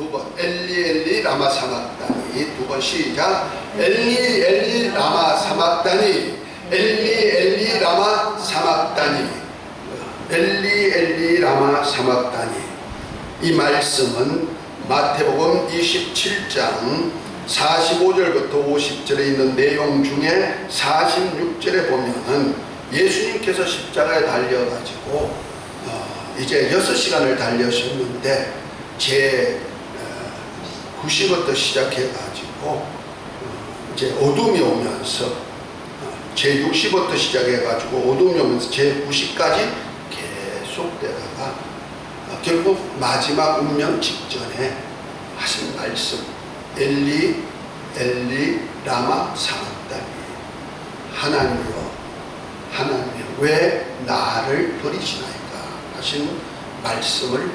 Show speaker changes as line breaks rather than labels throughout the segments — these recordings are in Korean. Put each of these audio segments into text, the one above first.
두 번. 엘리 엘리 라마 사막다니. 두 번 시작. 엘리 엘리 라마 사막다니. 엘리 엘리 라마 사막다니. 엘리 엘리 라마 사막다니. 이 말씀은 마태복음 27장 45절부터 50절에 있는 내용 중에 46절에 보면은 예수님께서 십자가에 달려가지고 이제 6시간을 달려셨는데 제 9시부터 시작해가지고 이제 어둠이 오면서 제 6시부터 시작해가지고 어둠이 오면서 제 9시까지 계속되다가 결국 마지막 운명 직전에 하신 말씀 엘리 엘리 라마 사막다니. 하나님이여 하나님이여 왜 나를 버리시나이까 하신 말씀을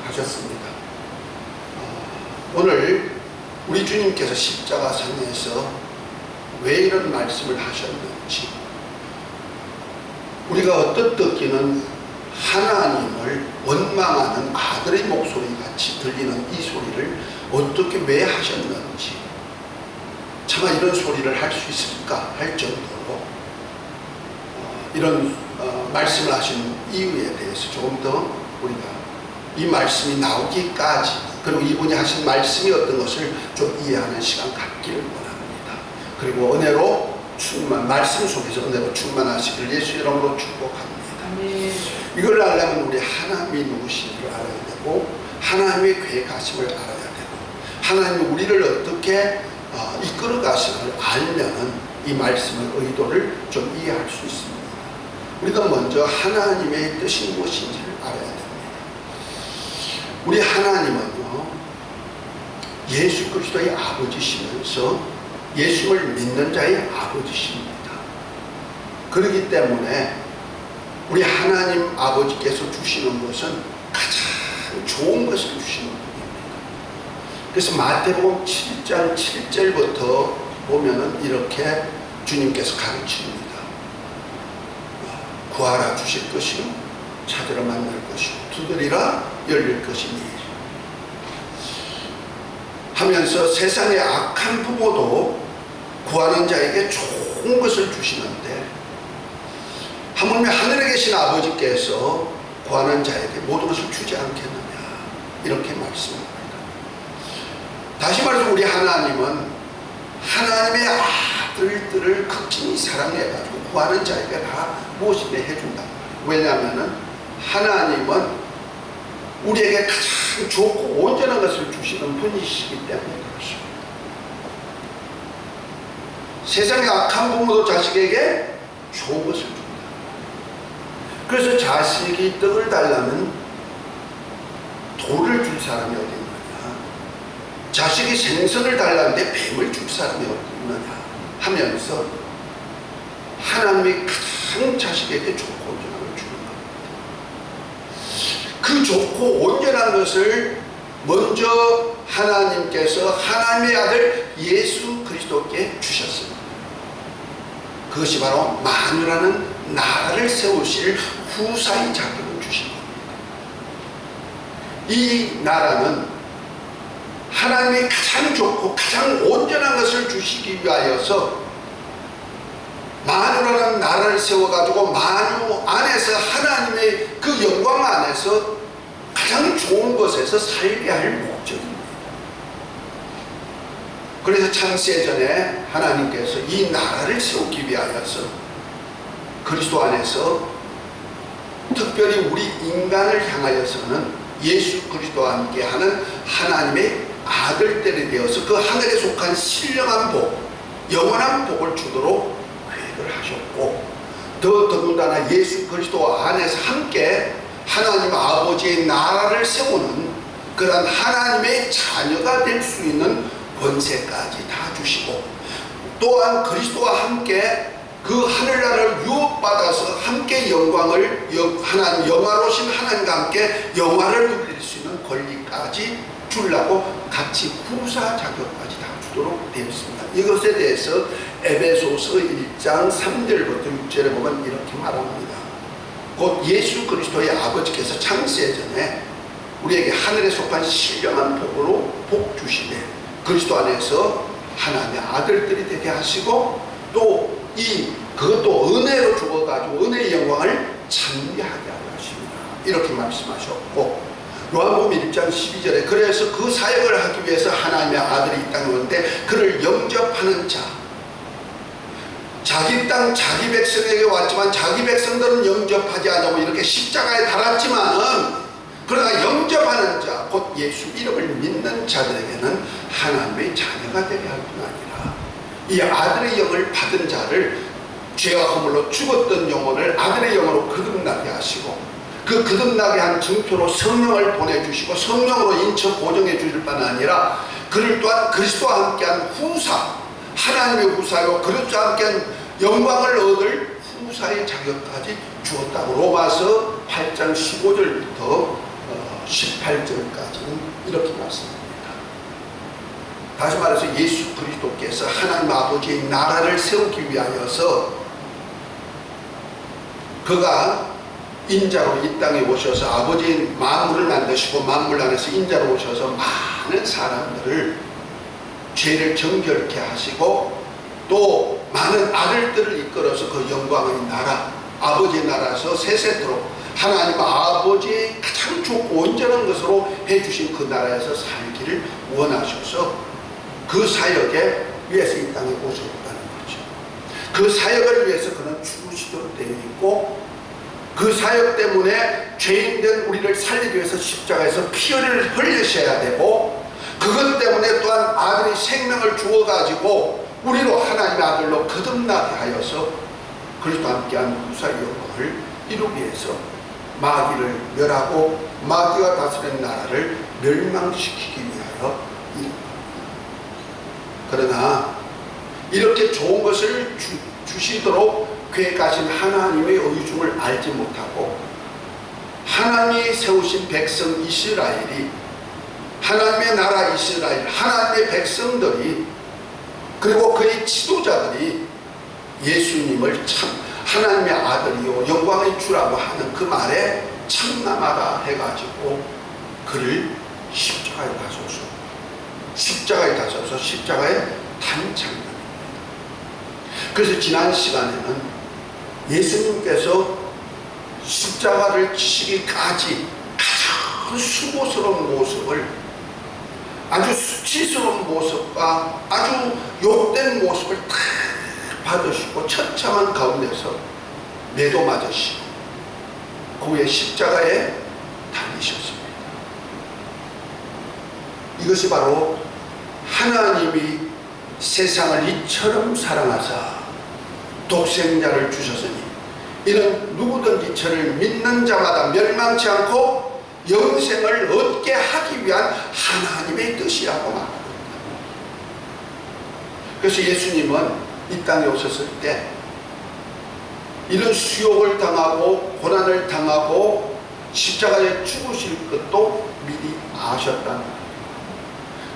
하셨습니다. 오늘 우리 주님께서 십자가상에서 왜 이런 말씀을 하셨는지, 우리가 어떻게는 하나님을 원망하는 아들의 목소리 같이 들리는 이 소리를 어떻게 왜 하셨는지, 차마 이런 소리를 할 수 있을까 할 정도로 이런 말씀을 하신 이유에 대해서 조금 더 우리가 이 말씀이 나오기까지, 그리고 이분이 하신 말씀이 어떤 것을 좀 이해하는 시간 갖기를 원합니다. 그리고 은혜로 말씀 속에서 은혜로 충만하시기를 예수 이름으로 축복합니다. 이걸 알려면 우리 하나님이 누구신지를 알아야 되고, 하나님의 계획하심을 알아야 되고, 하나님이 우리를 어떻게 이끌어 가시는을 알면은 이 말씀의 의도를 좀 이해할 수 있습니다. 우리가 먼저 하나님의 뜻이 무엇인지를 알아야 됩니다. 우리 하나님은요, 예수 그리스도의 아버지시면서 예수를 믿는 자의 아버지십니다. 그렇기 때문에 우리 하나님 아버지께서 주시는 것은 가장 좋은 것을 주시는 분입니다. 그래서 마태복음 7장 7절부터 보면은 이렇게 주님께서 가르칩니다. 구하라 주실 것이요, 찾으라 만날 것이요, 두드리라 열릴 것이니 하면서 세상의 악한 부모도 구하는 자에게 좋은 것을 주시는데, 하물며 하늘에 계신 아버지께서 구하는 자에게 모든 것을 주지 않겠느냐, 이렇게 말씀합니다. 다시 말해서 우리 하나님은 하나님의 아들들을 극진히 사랑해가지고 구하는 자에게 다 무엇이든 해준다. 왜냐하면 하나님은 우리에게 가장 좋고 온전한 것을 주시는 분이시기 때문에 그렇습니다. 세상의 악한 부모도 자식에게 좋은 것을 줍니다. 그래서 자식이 떡을 달라면 돌을 줄 사람이 어디 있느냐, 자식이 생선을 달라는데 뱀을 줄 사람이 어디 있느냐 하면서 하나님이 가장 자식에게 좋고 온전한 걸 주는 겁니다. 그 좋고 온전한 것을 먼저 하나님께서 하나님의 아들 예수 그리스도께 주셨습니다. 그것이 바로 만유라는 나라를 세우실 후사의 자격을 주신 겁니다. 이 나라는 하나님이 가장 좋고 가장 온전한 것을 주시기 위하여서 만유라는 나라를 세워가지고 만유 안에서 하나님의 그 영광 안에서 가장 좋은 것에서 살게 할 목적입니다. 그래서 창세전에 하나님께서 이 나라를 세우기 위하여서 그리스도 안에서 특별히 우리 인간을 향하여서는 예수 그리스도와 함께하는 하나님의 아들들이 되어서 그 하늘에 속한 신령한 복, 영원한 복을 주도록 계획을 하셨고, 더군다나 예수 그리스도 안에서 함께 하나님 아버지의 나라를 세우는 그런 하나님의 자녀가 될 수 있는 권세까지 다 주시고, 또한 그리스도와 함께 그 하늘나라를 유업받아서 함께 영광을 하나님 영화로우신 하나님과 함께 영화를 누릴 수 있는 권리까지 주려고 같이 후사 자격까지 다 주도록 되었습니다. 이것에 대해서 에베소서 1장 3절부터 6절에 보면 이렇게 말합니다. 곧 예수 그리스도의 아버지께서 창세전에 우리에게 하늘에 속한 신령한 복으로 복 주시되 그리스도 안에서 하나님의 아들들이 되게 하시고 또 그것도 은혜로 주어가지고 은혜의 영광을 찬미하게 하려 하십니다. 이렇게 말씀하셨고 요한복음 1장 12절에 그래서 그 사역을 하기 위해서 하나님의 아들이 이 땅에 오는데 그를 영접하는 자, 자기 땅 자기 백성에게 왔지만 자기 백성들은 영접하지 않고 이렇게 십자가에 달았지만은 그러나 영접하는 자, 곧 예수 이름을 믿는 자들에게는 하나님의 자녀가 되게 할 뿐 아니라 이 아들의 영을 받은 자를 죄와 허물로 죽었던 영혼을 아들의 영으로 거듭나게 하시고 그 거듭나게 한 증표로 성령을 보내주시고 성령으로 인쳐 보정해 주실 뿐 아니라 그를 또한 그리스도와 함께한 후사, 하나님의 후사요 그리스도와 함께한 영광을 얻을 후사의 자격까지 주었다고 로마서 8장 15절부터 18절까지는 이렇게 말씀합니다. 다시 말해서 예수 그리스도께서 하나님 아버지의 나라를 세우기 위하여서 그가 인자로 이 땅에 오셔서 아버지의 만물을 만드시고 만물 안에서 인자로 오셔서 많은 사람들을 죄를 정결케 하시고 또 많은 아들들을 이끌어서 그 영광의 나라 아버지의 나라에서 세세토록 하나님 아버지의 가장 좋고 온전한 것으로 해주신 그 나라에서 살기를 원하셔서 그 사역에 위해서 이 땅에 오셨다는 거죠. 그 사역을 위해서 그는 죽으시도록 되어 있고 그 사역 때문에 죄인된 우리를 살리기 위해서 십자가에서 피를 흘리셔야 되고 그것 때문에 또한 아들이 생명을 주어가지고 우리로 하나님의 아들로 거듭나게 하여서 그리스도와 함께한 후사의 영광을 이루기 위해서 마귀를 멸하고 마귀가 다스리는 나라를 멸망시키기 위하여 이룬 겁니다. 그러나 이렇게 좋은 것을 주시도록 계획하신 하나님의 의중을 알지 못하고 하나님이 세우신 백성 이스라엘이 하나님의 나라 이스라엘 하나님의 백성들이 그리고 그의 지도자들이 예수님을 참 하나님의 아들이요 영광의 주라고 하는 그 말에 참남하다 해가지고 그를 십자가에 가셔서 십자가에 단창납니다. 그래서 지난 시간에는 예수님께서 십자가를 지시기까지 가장 수고스러운 모습을 아주 수치스러운 모습과 아주 욕된 모습을 다 받으시고 처참한 가운데서 매도 맞으시고 그 후에 십자가에 달리셨습니다. 이것이 바로 하나님이 세상을 이처럼 사랑하사 독생자를 주셨으니 이는 누구든지 저를 믿는 자마다 멸망치 않고 영생을 얻게 하기 위한 하나님의 뜻이라고 말합니다. 그래서 예수님은 이 땅에 오셨을 때 이런 수욕을 당하고 고난을 당하고 십자가에 죽으실 것도 미리 아셨다는 거예요.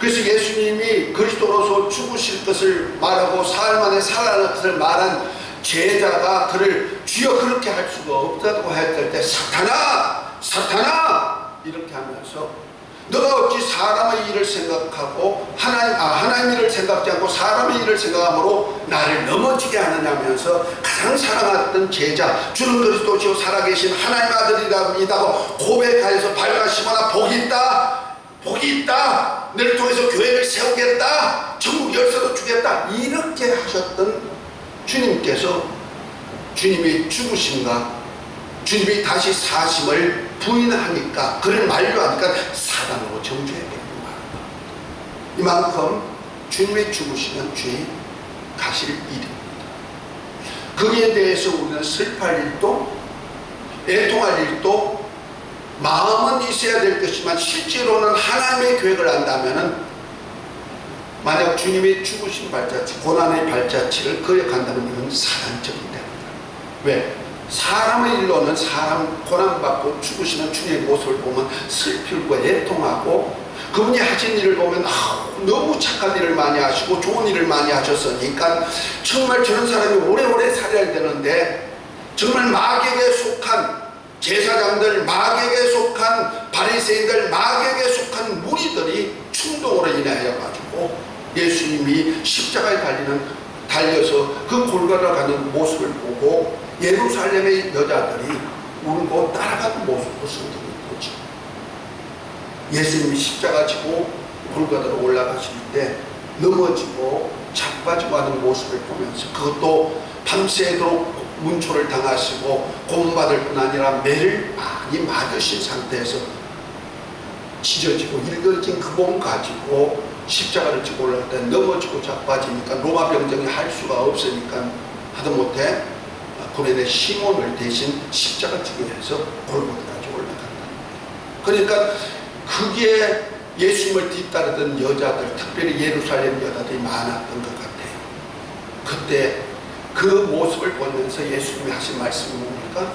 그래서 예수님이 그리스도로서 죽으실 것을 말하고 사흘 만에 살아날 것을 말한 제자가 그를 주여 그렇게 할 수가 없다고 했을 때 사탄아 이렇게 하면서 너가 어찌 사람의 일을 생각하고 하나님 일을 생각지 않고 사람의 일을 생각함으로 나를 넘어지게 하느냐면서 가장 사랑했던 제자 주는 그리스도시요 살아계신 하나님 아들이라고 고백하여서 발가시거나 복이 있다 너를 통해서 교회를 세우겠다 천국 열쇠도 주겠다 이렇게 하셨던 주님께서 주님이 죽으심과 주님이 다시 사심을 부인하니까 그를 만류하니까 사단으로 정죄해버립니다. 이만큼 주님의 죽으심은 죄의 가실 일입니다. 거기에 대해서 우리는 슬퍼할 일도 애통할 일도 마음은 있어야 될 것이지만 실제로는 하나님의 계획을 안다면 만약 주님의 죽으신 발자취, 고난의 발자취를 거역한다면 이건 사단적인 됩니다. 왜? 사람의 일로는 사람 고난받고 죽으시는 주님의 모습을 보면 슬프고 애통하고 그분이 하신 일을 보면 너무 착한 일을 많이 하시고 좋은 일을 많이 하셨으니까 정말 저런 사람이 오래오래 살아야 되는데 정말 마귀에게 속한 제사장들, 마귀에게 속한 바리새인들, 마귀에게 속한 무리들이 충동으로 인하여 가지고 예수님이 십자가에 달려서 그 골고다 가는 모습을 보고 예루살렘의 여자들이 울고 따라가는 모습도 성경에 보죠. 예수님이 십자가 지고 골고다로 올라가실 때 넘어지고 자빠지고 하는 모습을 보면서, 그것도 밤새도록 문초를 당하시고 고문받을 뿐 아니라 매를 많이 맞으신 상태에서 찢어지고 일그러진 그 몸 가지고 십자가를 지고 올라갈 때 넘어지고 자빠지니까 로마 병정이 할 수가 없으니까 하다못해 구레네 시몬을 대신 십자가 지게 해서 골고다까지 올라간다. 그러니까 그게 예수님을 뒤따르던 여자들, 특별히 예루살렘 여자들이 많았던 것 같아요. 그때 그 모습을 보면서 예수님이 하신 말씀이 뭡니까?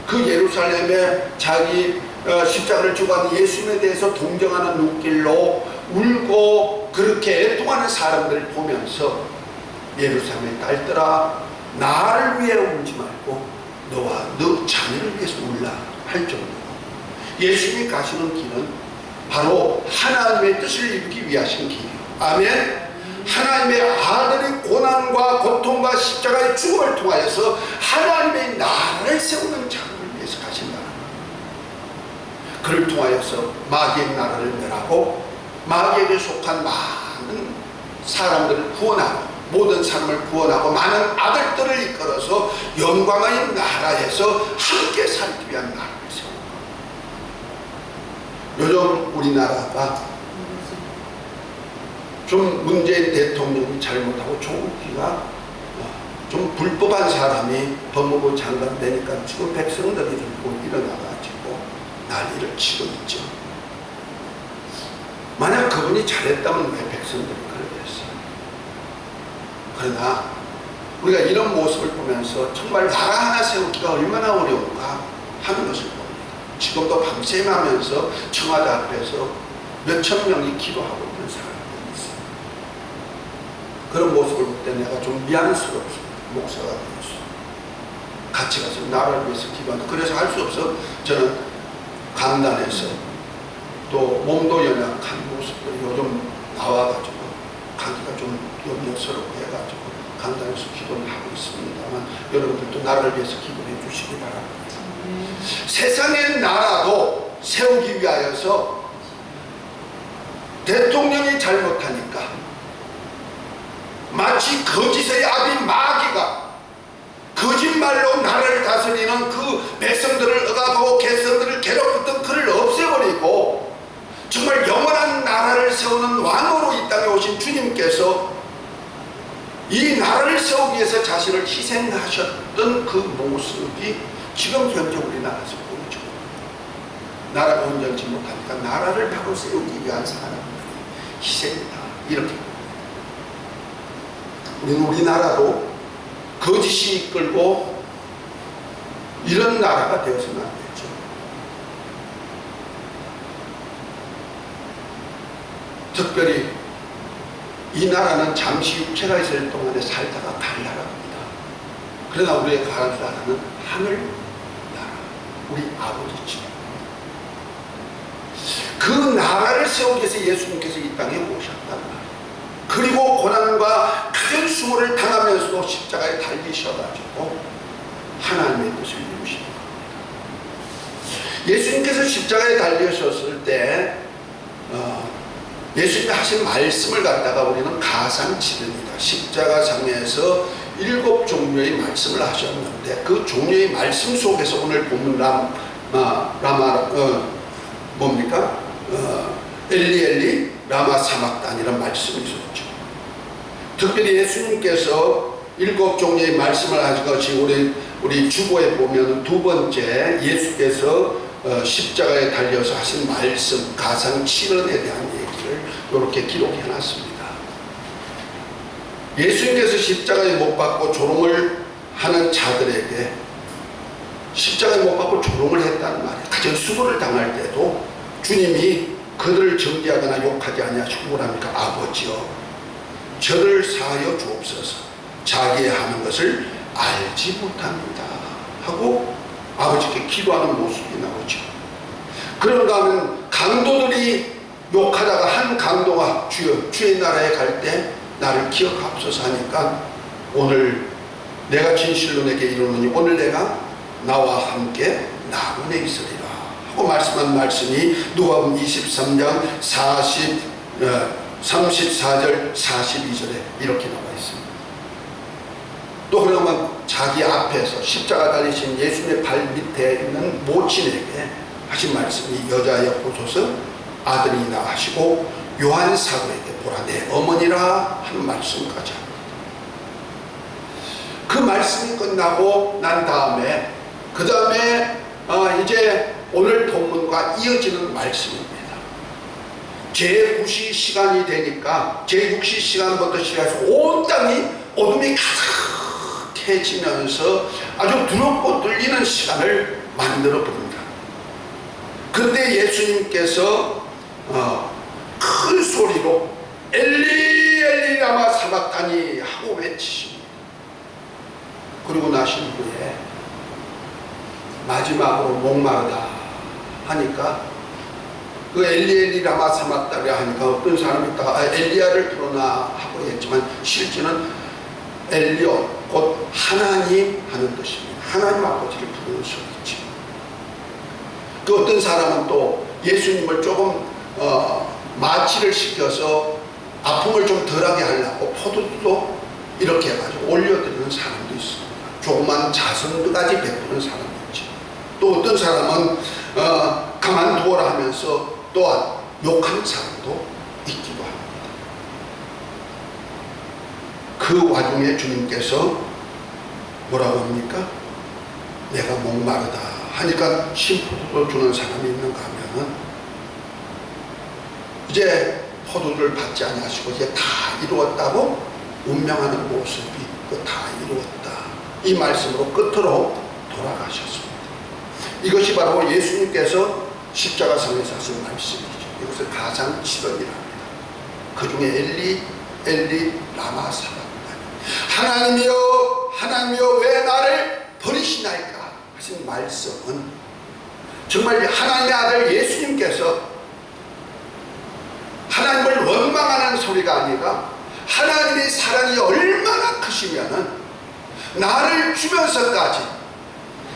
그 예루살렘에 자기 십자가를 지고 가는 예수님에 대해서 동정하는 눈길로 울고 그렇게 애통하는 사람들을 보면서 예루살렘의 딸들아, 나를 위해 울지 말고 너와 너 자녀를 위해서 울라 할 정도로 예수님이 가시는 길은 바로 하나님의 뜻을 이루기 위하신 길이에요. 아멘. 하나님의 아들의 고난과 고통과 십자가의 죽음을 통하여서 하나님의 나라를 세우는 작업을 위해서 가신다. 그를 통하여서 마귀의 나라를 멸하고 마귀에게 속한 많은 사람들을 구원하고 모든 사람을 구원하고 많은 아들들을 이끌어서 영광의 나라에서 함께 살기 위한 나라를 세우고, 요즘 우리나라가 좀 문재인 대통령이 잘못하고 조국기가 좀 불법한 사람이 법무부 장관 되니까 지금 백성들이 들고 일어나가지고 난리를 치고 있죠. 만약 그분이 잘했다면 왜 백성들이 그러겠어요? 그러나 우리가 이런 모습을 보면서 정말 나라 하나 세우기가 얼마나 어려운가 하는 것을 봅니다. 지금도 밤샘하면서 청와대 앞에서 몇천 명이 기도하고 있는 사람들이 있어요. 그런 모습을 볼 때 내가 좀 미안스럽습니다. 목사가 되었어요. 같이 가서 나라를 위해서 기도한다. 그래서 할 수 없어 저는 강단에서 또 몸도 연약한 모습들이 요즘 나와가지고 가기가 좀 염려스럽고 해가지고 강단에서 기도를 하고 있습니다만 여러분들도 나라를 위해서 기도해 주시기 바랍니다. 세상의 나라도 세우기 위하여서 대통령이 잘못하니까 마치 거짓의 아비 마귀가 거짓말로 나라를 다스리는 그 백성들을 억압하고 개성들을 괴롭혔던 그를 없애버리고 정말 영원한 나라를 세우는 왕으로 이 땅에 오신 주님께서 이 나라를 세우기 위해서 자신을 희생하셨던 그 모습이 지금 현재 우리나라에서 보이죠. 나라가 온전치 못하니까 나라를 바로 세우기 위한 사람들이 희생이다, 이렇게 봅니다. 우리나라도 거짓이 이끌고 이런 나라가 되어서는 안 되죠. 특별히 이 나라는 잠시 육체가 있을 동안에 살다가 갈 나라입니다. 그러나 우리의 갈 나라는 하늘 나라, 우리 아버지죠. 그 나라를 세우기 위해서 예수님께서 이 땅에 오셨단 말이에요. 그리고 고난과 큰 수모를 당하면서도 십자가에 달리셔가지고 하나님의 뜻을 이루시는 겁니다. 예수님께서 십자가에 달리셨을 때 예수님이 하신 말씀을 갖다가 우리는 가상치릅니다. 십자가상에서 7 종류의 말씀을 하셨는데 그 종류의 말씀 속에서 오늘 본문 뭡니까? 엘리 엘리 라마 사막단이라는 말씀이 있었죠. 특별히 예수님께서 7 종류의 말씀을 하신 것이 우리 주보에 보면 두 번째 예수께서 십자가에 달려서 하신 말씀 가상칠언에 대한 얘기를 이렇게 기록해 놨습니다. 예수님께서 십자가에 못 박고 조롱을 하는 자들에게 십자가에 못 박고 조롱을 했다는 말이에요. 가정 수고를 당할 때도 주님이 그들을 정죄하거나 욕하지 아니하시고 뭐랍니까? 아버지여 저를 사하여 주옵소서 자기의 하는 것을 알지 못합니다 하고 아버지께 기도하는 모습이 나오죠. 그런가 하면 강도들이 욕하다가 한 강도가 주여 주의 나라에 갈 때 나를 기억하옵소서 하니까 오늘 내가 진실로 내게 이루노니 오늘 내가 나와 함께 나군에 있으리라 하고 말씀한 말씀이 누가복음 23장 34절 42절에 이렇게 나와 있습니다. 또 그러면 자기 앞에서 십자가 달리신 예수님의 발 밑에 있는 모친에게 하신 말씀이 여자여 보소서 아들이나 하시고 요한 사도에게 보라 내 어머니라 하는 말씀까지 합니다. 그 말씀이 끝나고 난 다음에 그 다음에 이제 오늘 본문과 이어지는 말씀입니다. 제9시 시간이 되니까 제6시 시간부터 시작해서 온 땅이 어둠이 가득해지면서 아주 두렵고 떨리는 시간을 만들어 봅니다. 그때 예수님께서 큰 소리로 엘리 엘리 라마 사박다니 하고 외치십니다. 그리고 나신 후에 마지막으로 목마르다 하니까 그 엘리 엘리 라마 사박다니 하니까 어떤 사람이 있다가 엘리야를 부르나 하고 했지만 실제는 엘리온 곧 하나님 하는 뜻입니다. 하나님 아버지를 부르는 소리죠. 그 어떤 사람은 또 예수님을 조금 마취를 시켜서 아픔을 좀 덜하게 하려고 포도주도 이렇게 해가지고 올려드리는 사람도 있습니다. 조그만 자선까지 베푸는 사람도 있죠. 또 어떤 사람은 가만두어라 하면서 또한 욕하는 사람도 있기도 합니다. 그 와중에 주님께서 뭐라고 합니까? 내가 목마르다 하니까 신포도를 주는 사람이 있는가 하면은 이제 포도를 받지 아니하시고 이제 다 이루었다고 운명하는 모습이 있고 다 이루었다 이 말씀으로 끝으로 돌아가셨습니다. 이것이 바로 예수님께서 십자가상에서 하신 말씀이죠. 이것을 가장치던이라 합니다. 그 중에 엘리 엘리 라마 사박다니 하나님이여 하나님이여 왜 나를 버리시나이까 하신 말씀은 정말 하나님의 아들 예수님께서 하나님을 원망하는 소리가 아니라 하나님의 사랑이 얼마나 크시면은 나를 주면서까지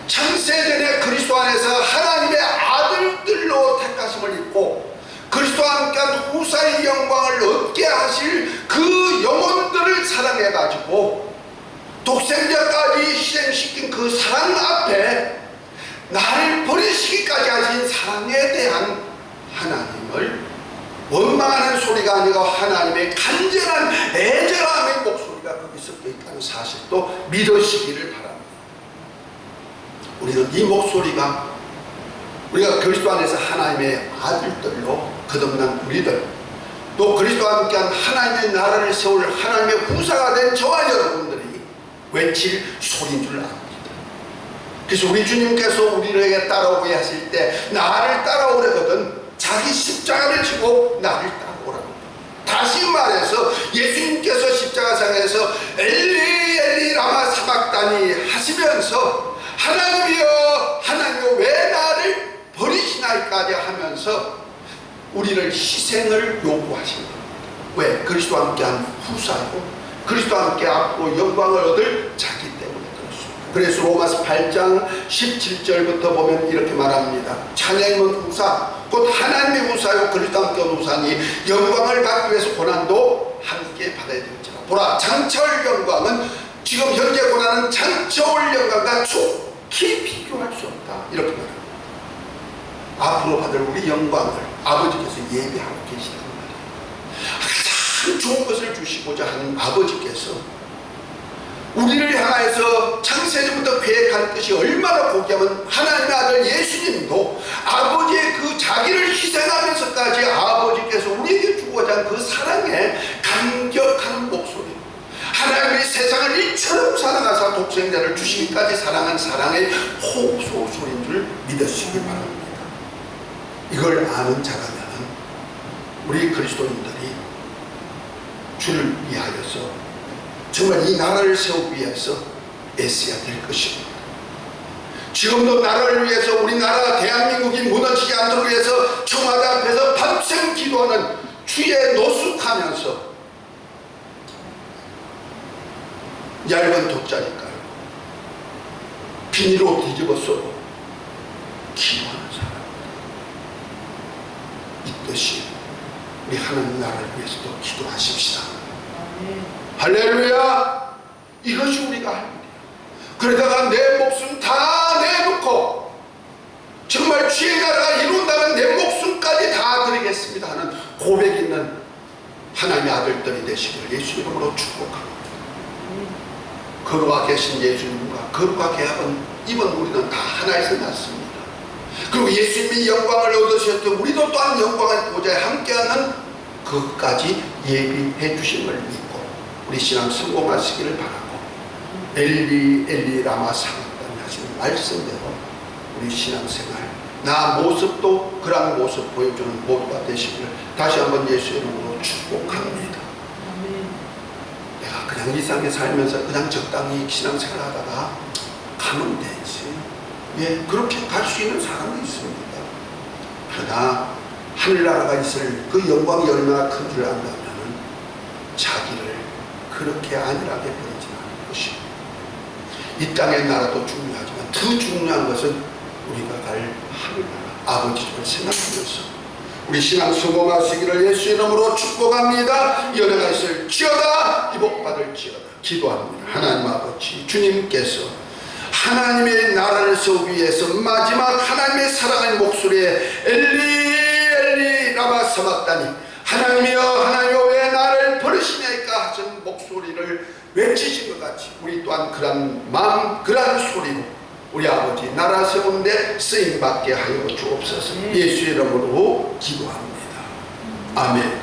창세전에 그리스도 안에서 하나님의 아들들로 택하심을 입고 그리스도와 함께한 후사의 영광을 얻게 하실 그 영혼들을 사랑해 가지고 독생자까지 희생시킨 그 사랑 앞에 나를 버리시기까지 하신 사랑에 대한 하나님을 원망하는 소리가 아니라 하나님의 간절한 애절함의 목소리가 거기 섞여 있다는 사실도 믿으시기를 바랍니다. 우리는 이 목소리가 우리가 그리스도 안에서 하나님의 아들들로 거듭난 우리들 또 그리스도와 함께한 하나님의 나라를 세울 하나님의 후사가 된 저와 여러분들이 외칠 소리인 줄 압니다. 그래서 우리 주님께서 우리에게 따라오게 하실 때 나를 따라오려거든 자기 십자가를 지고 나를 따라오라고. 다시 말해서 예수님께서 십자가상에서 엘리 엘리 라마 사박다니 하시면서 하나님이여 하나님이여 왜 나를 버리시나이까지 하면서 우리를 희생을 요구하신 겁니다. 왜? 그리스도와 함께한 후사고 그리스도와 함께 앞으로 영광을 얻을 자기 때문에 그렇습니다. 그래서 로마서 8장 17절부터 보면 이렇게 말합니다. 찬양은 후사 곧 하나님의 후사요 그리스도와 함께한 후사니 영광을 받기 위해서 고난도 함께 받아야 될지라. 보라 장차올 영광은 지금 현재 고난은 장차올 영광과 속히 비교할 수 없다 이렇게 말합니다. 앞으로 받을 우리 영광을 아버지께서 예비하고 계시단 말이에요. 가장 좋은 것을 주시고자 하는 아버지께서 우리를 향해서 창세전부터 계획한 뜻이 얼마나 고귀하면 하나님의 아들 예수님도 아버지의 그 자기를 희생하면서까지 아버지께서 우리에게 주고자 한 그 사랑에 감격하는 목소리 하나님의 세상을 이처럼 사랑하사 독생자를 주시기까지 사랑한 사랑의 호소 소리인 줄 믿으시기 바랍니다. 이걸 아는 자라면 우리 그리스도인들이 주를 위하여서 정말 이 나라를 세우기 위해서 애써야 될 것입니다. 지금도 나라를 위해서 우리나라 대한민국이 무너지지 않도록 위해서 청와대 앞에서 밤샘 기도하는 주에 노숙하면서 얇은 돗자리 깔고 비닐로 뒤집어 쓰고 기도하는 사람, 이 뜻이 우리 하나님 나라를 위해서도 기도하십시다. 할렐루야. 이것이 우리가 할 일이에요. 그러다가 내 목숨 다 내놓고 정말 주의 나라가 이룬다면 내 목숨까지 다 드리겠습니다 하는 고백 있는 하나님의 아들들이 되시기를 예수 이름으로 축복합니다. 거룩하 계신 예수님과 거룩하 계약은 이번 우리는 다 하나에서 났습니다. 그리고 예수님이 영광을 얻으셨던 우리도 또한 영광의 보좌에 함께하는 그것까지 예비해 주신 걸 믿고 우리 신앙 성공하시기를 바라고 엘리 엘리 라마 사박다니 하시는 말씀대로 우리 신앙생활 나 모습도 그런 모습 보여주는 모두가 되시기를 다시 한번 예수 이름으로 축복합니다. 내가 그냥 이 땅에 살면서 그냥 적당히 신앙생활 하다가 가면 되지. 예, 그렇게 갈 수 있는 사람도 있습니다. 그러나 하늘나라가 있을 그 영광이 얼마나 큰 줄 안다면 자기를 그렇게 안일하게 버리지 않을 것입니다. 이 땅의 나라도 중요하지만 더 중요한 것은 우리가 갈 하늘나라 아버지를 생각하면서 우리 신앙 성공하시기를 예수 이름으로 축복합니다. 연회가 있을지어다 이복받을지어다 기도합니다. 하나님 아버지 주님께서 하나님의 나라를 세우기 위해서 마지막 하나님의 사랑의 목소리에 엘리 엘리 라마 사박다니 하나님이여 하나님이여 왜 나를 버리시냐니까 하신 목소리를 외치신 것 같이 우리 또한 그런 마음 그런 소리로 우리 아버지 나라 세우는데 쓰임받게 하여 주옵소서. 예수 이름으로 기도합니다. 아멘.